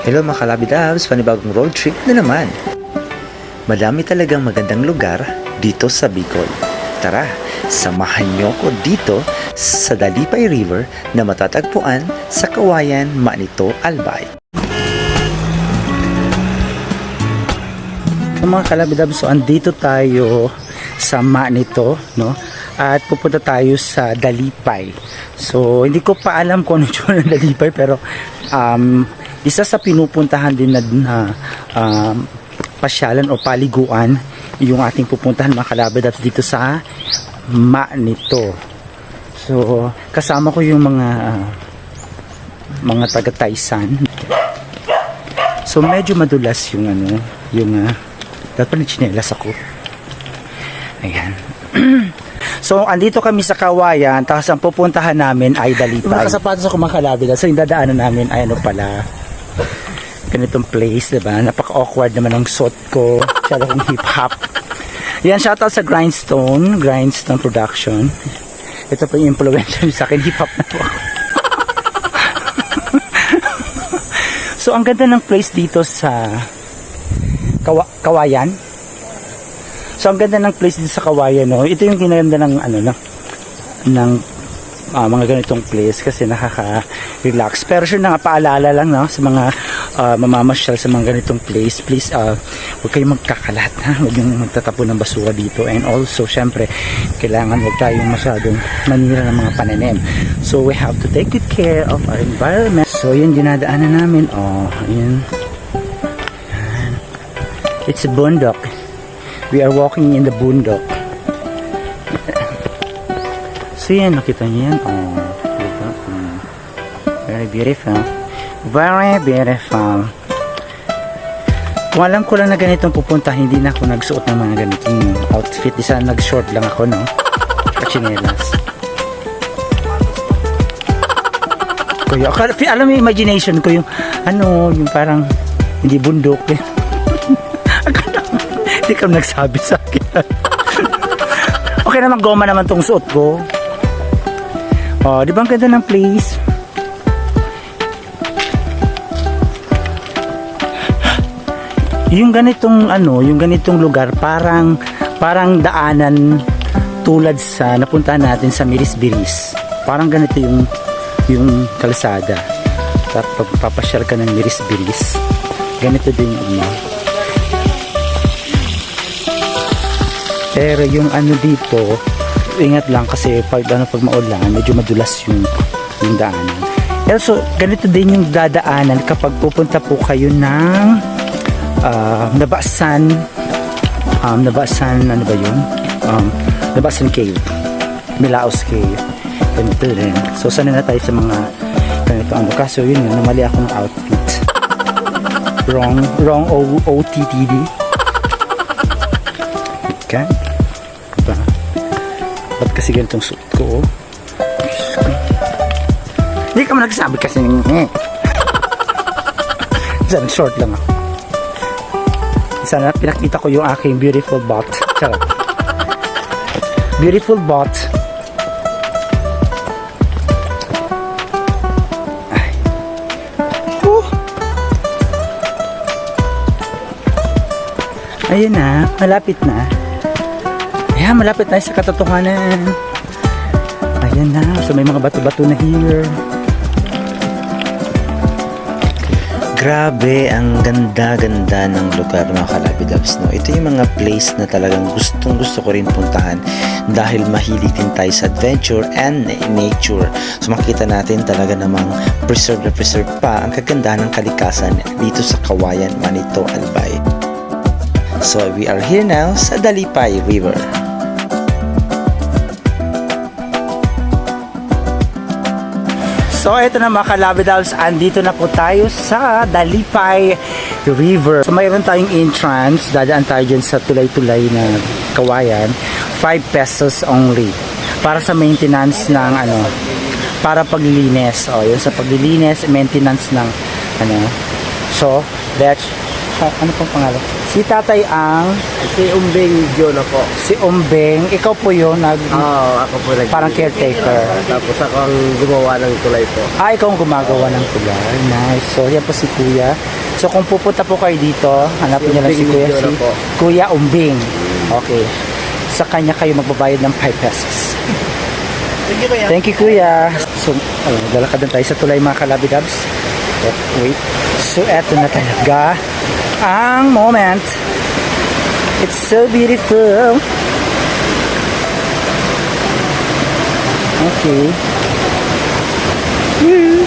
Hello mga kalabidabs, panibagong road trip na naman. Madami talagang magandang lugar dito sa Bicol. Tara, samahan niyo ko dito sa Dalipay River na matatagpuan sa Kawayan, Manito, Albay. Mga kalabidabs, so andito tayo sa Manito, no? At pupunta tayo sa Dalipay. So, hindi ko pa alam kung ano yung Dalipay, pero isa sa pinupuntahan din na pasyalan o paliguan yung ating pupuntahan mga kalabidabs dito sa Manito. So, kasama ko yung mga taga-Taysan. So, medyo madulas yung dapat na chinelas ako. Ayan. So, andito kami sa Kawayan, tapos ang pupuntahan namin ay Dalipay. Nakasapatos ako mga kalabidabs. So, yung dadaanan namin ay ano pala, ganitong place, diba? Napaka-awkward naman ang suot ko. Masyado kong hip-hop. Yan, shoutout sa Grindstone Production. Ito po yung influencer sa akin, hip-hop na po ako. So, ang ganda ng place dito sa Kawayan. So, ang ganda ng place dito sa Kawayan, no? Ito yung kinaganda ng, mga ganitong place kasi nakaka-relax. Pero sure na nga, paalala lang, no, sa mga mamamasyal sa mga ganitong place, please huwag kayong magkakalat, ha? Huwag yung magtatapon ng basura dito. And also, syempre, kailangan huwag tayong masyadong manira ng mga pananim. So, we have to take good care of our environment. So, yun, dinadaanan namin. Oh, yun. It's a bundok. We are walking in the bundok. So yan, nakita niyo yan. Oh, dito. Very beautiful. Very beautiful. Kung alam ko lang na ganitong pupunta, hindi na ako nagsuot ng mga ganitong outfit. Isa nag-short lang ako, no? Kachinelas. Kuya, alam mo yung imagination ko, yung yung parang hindi bundok. Hindi ka nagsabi sa akin. Okay naman, goma naman tong suot ko. Oh, di ba ang ganda ng place? Yung ganitong lugar parang daanan tulad sa napuntahan natin sa Mirisbiris. Parang ganito yung kalsada. Tapos papasyal ka ng Mirisbiris. Ganito din yung pero yung dito, ingat lang kasi pag maulan, medyo madulas yung daanan. Also, ganito din yung dadaanan kapag pupunta po kayo ng Nabasan, ano ba yun? Nabasan Cave, Milaos Cave. Ganito rin. So, sana na tayo sa mga ganito. Kaso yun, namali ako ng outfit. Wrong OTTD. Okay. Diba? Ba't kasi ganitong suit ko? Hindi ka mo nagsabi kasi Isang short lang ako. Sana pinakita ko yung aking beautiful butt. Charot. Beautiful butt. Ay. Ayun na, malapit na. Ayan, malapit na sa katotohanan. Ayan na, so may mga bato-bato na here. Grabe, ang ganda-ganda ng lugar mga kalabidabs, no? Ito yung mga place na talagang gustong-gusto ko rin puntahan dahil mahilig din tayo sa adventure and nature. So makita natin talaga namang preserve pa ang kagandahan ng kalikasan dito sa Kawayan, Manito, Albay. So we are here now sa Dalipay River. So ito na mga kalabidabs, andito na po tayo sa Dalipay River. So mayroon tayong entrance, dadaan tayo dyan sa tulay-tulay na Kawayan, 5 pesos only. Para sa maintenance ng para paglilinis. O yun sa paglilinis, maintenance ng So that's ano pong pangalan? Si tatay ang Si Umbeng Jono po. si Umbeng. Ikaw po yun, Oo, ako po parang caretaker. Tapos ako ang gumawa ng tulay po. Ikaw ang gumagawa ng tulay. Nice. So, yan po si Kuya. So, kung pupunta po kayo dito, hanapin niyo lang si Umbeng Kuya. Medyo Si na po. Kuya Umbeng. Okay. Sa kanya kayo magbabayad ng 5 pesos. Thank you, Kuya. Thank you, Kuya. So, lalakad na tayo sa tulay, mga kalabidabs. Wait. So, eto na talaga ang moment. It's so beautiful. Okay. Woo.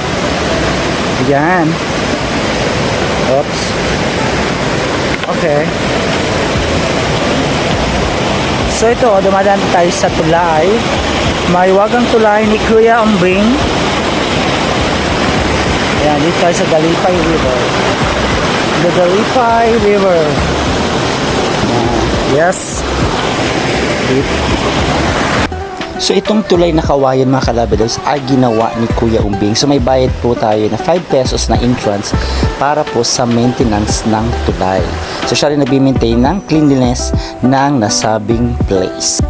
Yan. Oops. Okay. So ito, dumadaan tayo sa tulay. Maiwagang tulay ni Kuya Umbing. Ayan, dito tayo sa Dalipay River. The Dalipay River. Yes. So itong tulay na kawayan, mga kalabidals, ay ginawa ni Kuya Umbing. So may bayad po tayo na 5 pesos na entrance para po sa maintenance ng tulay. So siya rin nag-maintain ng cleanliness ng nasabing place.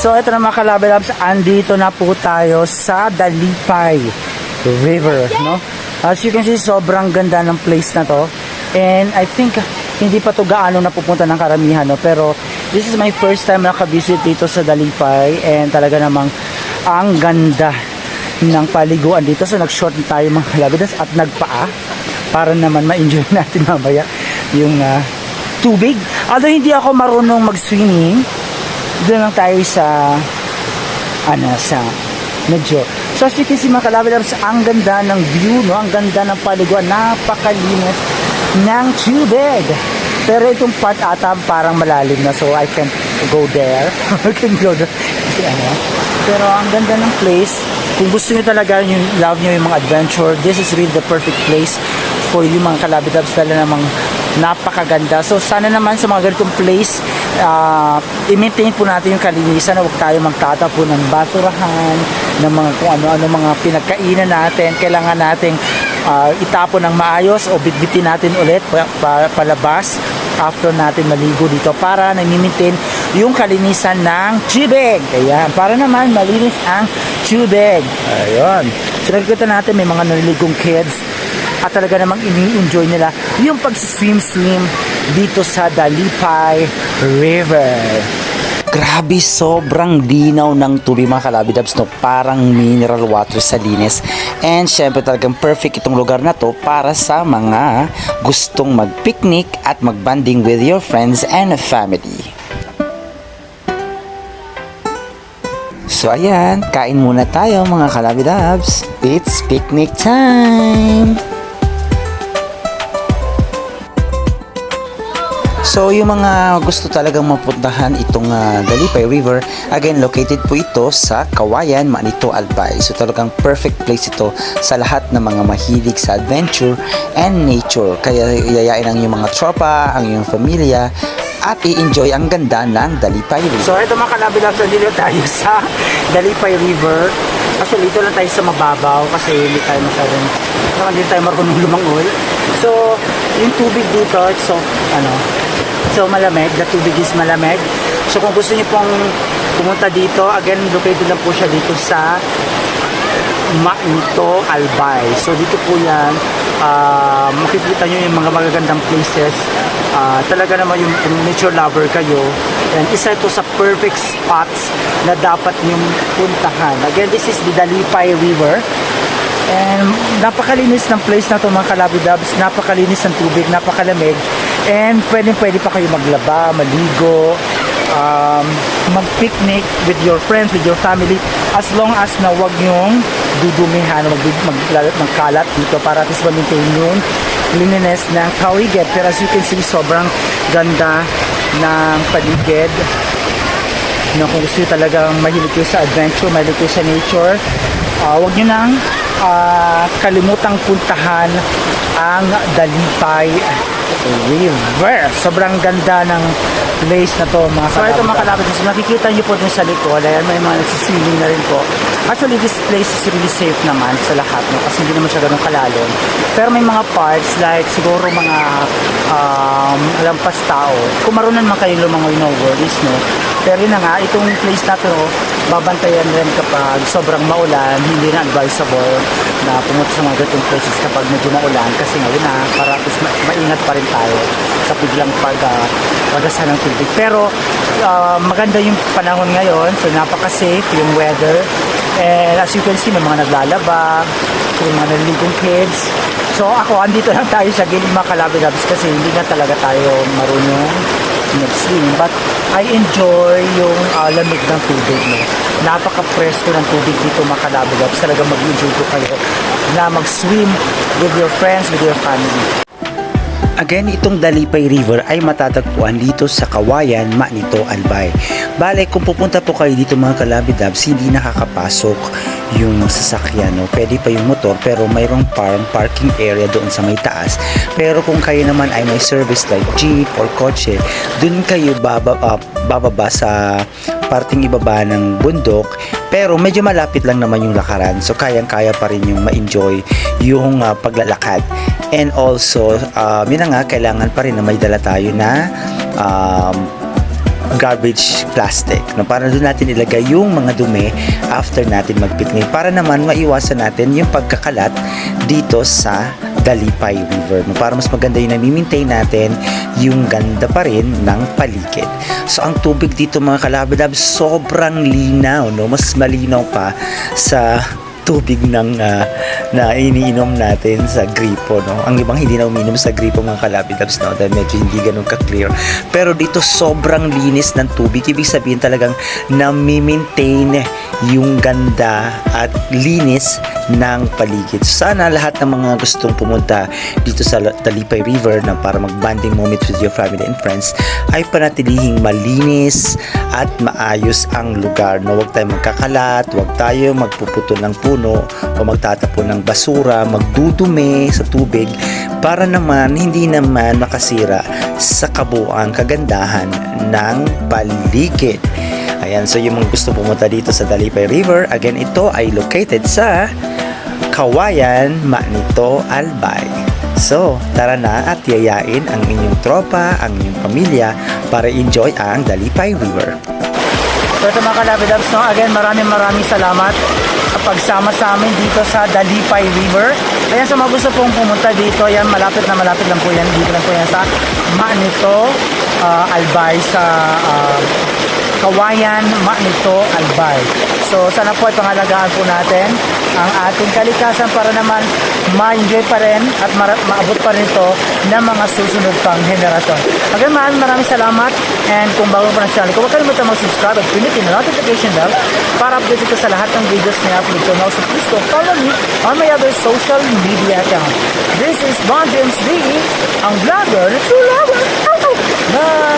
So ito na, mga kalabidabs, andito na po tayo sa Dalipay River, no? As you can see, sobrang ganda ng place na to. And I think hindi pa to gaano napupunta ng karamihan, no? Pero this is my first time nakabisit dito sa Dalipay, and talaga namang ang ganda ng paliguan dito. So nag-short tayo, mga kalabidabs, at nagpaa para naman ma-enjoy natin mamaya yung tubig. Although hindi ako marunong mag-swimming, doon lang tayo sa sa medyo. So as you can see, mga kalabidabs, ang ganda ng view, no? Ang ganda ng paliguan, napakalinis ng tubig. Pero itong part ata parang malalim na, so I can't go there. I can go there. Kasi pero ang ganda ng place. Kung gusto niyo talaga, yung love niyo yung mga adventure, this is really the perfect place for you, mga kalabidabs. Dahil namang napakaganda. So sana naman sa mga ganitong place, i-maintain po natin yung kalinisan, huwag tayo magtatapon ng basurahan, ng mga kung ano-ano mga pinagkainan natin. Kailangan nating itapon ng maayos o bitbitin natin ulit palabas after natin maligo dito para na-maintain yung kalinisan ng tubig. Ayan, para naman malinis ang tubig. Ayun. So nakikita natin may mga naliligong kids at talaga namang ini-enjoy nila yung pag-swim dito sa Dalipay River. Grabe, sobrang linaw ng tubig, mga kalabidabs, no? Parang mineral water sa linis. And syempre talagang perfect itong lugar na to para sa mga gustong mag-picnic at mag-bonding with your friends and family. So ayan, kain muna tayo, mga kalabidabs. It's picnic time! So yung mga gusto talagang mapuntahan itong Dalipay River, again located po ito sa Kawayan, Manito, Albay. So talagang perfect place ito sa lahat ng mga mahilig sa adventure and nature. Kaya yayain ang iyong mga tropa, ang iyong pamilya, at i-enjoy ang ganda ng Dalipay River. So ito, mga kalabidabs, dito tayo sa Dalipay River. Actually dito lang tayo sa mababaw kasi hindi tayo masyadong, hindi tayo marunong lumangoy. So yung tubig dito, so malamig, the tubig is malamig. So kung gusto niyo pong pumunta dito, again, located lang po siya dito sa Manito, Albay. So dito po yan, makikita nyo yung mga magagandang places. Talaga naman yung nature lover kayo, and isa ito sa perfect spots na dapat nyong puntahan. Again, this is the Dalipay River. And napakalinis ng place na ito, mga kalabidabs. Napakalinis ng tubig, napakalamig. And pwede pa kayo maglaba, maligo, mag-picnic with your friends, with your family, as long as na wag nyong dudumihan, magkalat dito para at least ma-maintain yung cleanliness ng paligid. Pero as you can see, sobrang ganda ng paligid. Kung gusto nyo talagang mahilig kayo sa adventure, mahilig kayo sa nature, wag nyo nang kalimutang puntahan ang Dalipay River. Sobrang ganda ng place na to mga kalabit. So ito mga kalabit, so nakikita niyo po dun sa likod, ayan, may mga nagsiswimming na rin po. Actually, this place is really safe naman sa lahat, no? Kasi hindi naman siya ganun kalalim. Pero may mga parts like siguro mga lampas tao. Kung marunong man kayo lumangoy, no worries, no? Pero yun na nga, itong place na to, babantayan rin kapag sobrang maulan, hindi na advisable na pumunta sa mga ganitong places kapag medyo maulan kasi ngayon na para at least maingat pa rin tayo sa biglang pagdasa ng tubig. Pero maganda yung panahon ngayon, so napaka-safe yung weather. And as you can see, may mga naglalaba, yung mga naliligong kids. So ako, andito lang tayo sa gilid mga kalabid-labs kasi hindi na talaga tayo marunong nag-swim. But I enjoy yung lamig ng tubig. No? Napaka-presko ng tubig dito mga kalabid-labs. Talaga mag-enjoy ko kayo na mag-swim with your friends, with your family. Again, itong Dalipay River ay matatagpuan dito sa Kawayan, Manito, Albay. Bale, kung pupunta po kayo dito mga kalabid-labs, hindi nakakapasok yung sasakyan. No? Pwede pa yung motor pero mayroong parking area doon sa may taas. Pero kung kayo naman ay may service like jeep or kotse, dun kayo bababa sa parting ibaba ng bundok. Pero medyo malapit lang naman yung lakaran. So kayang-kaya pa rin yung ma-enjoy yung paglalakad. And also, yun na nga, kailangan pa rin na may dala tayo na garbage plastic. No? Para doon natin ilagay yung mga dumi after natin mag-picnic. Para naman maiwasan natin yung pagkakalat dito sa Dalipay River. No? Para mas maganda yung nami-maintain natin yung ganda pa rin ng paligid. So, ang tubig dito mga kalabid-labs, sobrang linaw. No? Mas malinaw pa sa tubig ng na iniinom natin sa gripo, no? Ang ibang hindi na uminom sa gripo mga kalabid-labs, no? Dahil medyo hindi ganun ka-clear. Pero dito sobrang linis ng tubig. Ibig sabihin talagang nami-maintain yung ganda at linis ng paligid. Sana lahat ng mga gustong pumunta dito sa Dalipay River na para mag-bonding moment with your family and friends ay panatilihing malinis at maayos ang lugar. No? Huwag tayo magkakalat, huwag tayo magpuputol ng puno o magtatapon ng basura, magdudumi sa tubig para naman hindi naman makasira sa kabuuang kagandahan ng paligid. Ayan, so yung mga gusto pumunta dito sa Dalipay River, again, ito ay located sa Kawayan, Manito, Albay. So, tara na at yayain ang inyong tropa, ang inyong pamilya para enjoy ang Dalipay River. So ito mga kalabid-labs, no? Again, maraming salamat sa pagsama sa amin dito sa Dalipay River. Ayan, sa mga gusto pong pumunta dito, yan, malapit lang po yan. Dito lang po yan sa Manito, Albay, sa Kawayan, Manito, Albay. So sana po ay pangalagaan po natin ang ating kalikasan para naman ma-enjoy pa rin at maabot pa rin ito ng mga susunod pang henerasyon. Again, maraming salamat, and kung bago pa ng channel ko, huwag kalimutan mag-subscribe at pindutin ang notification bell para update ito sa lahat ng videos na i-upload ko. Now, so please don't follow me on my other social media account. This is Bon James D, ang vlogger, the true lover. Bye!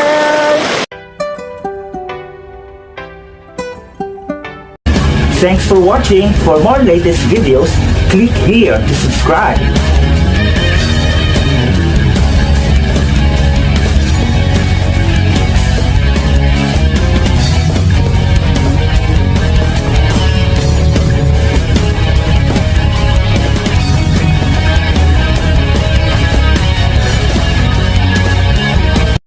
Thanks for watching. For more latest videos, click here to subscribe.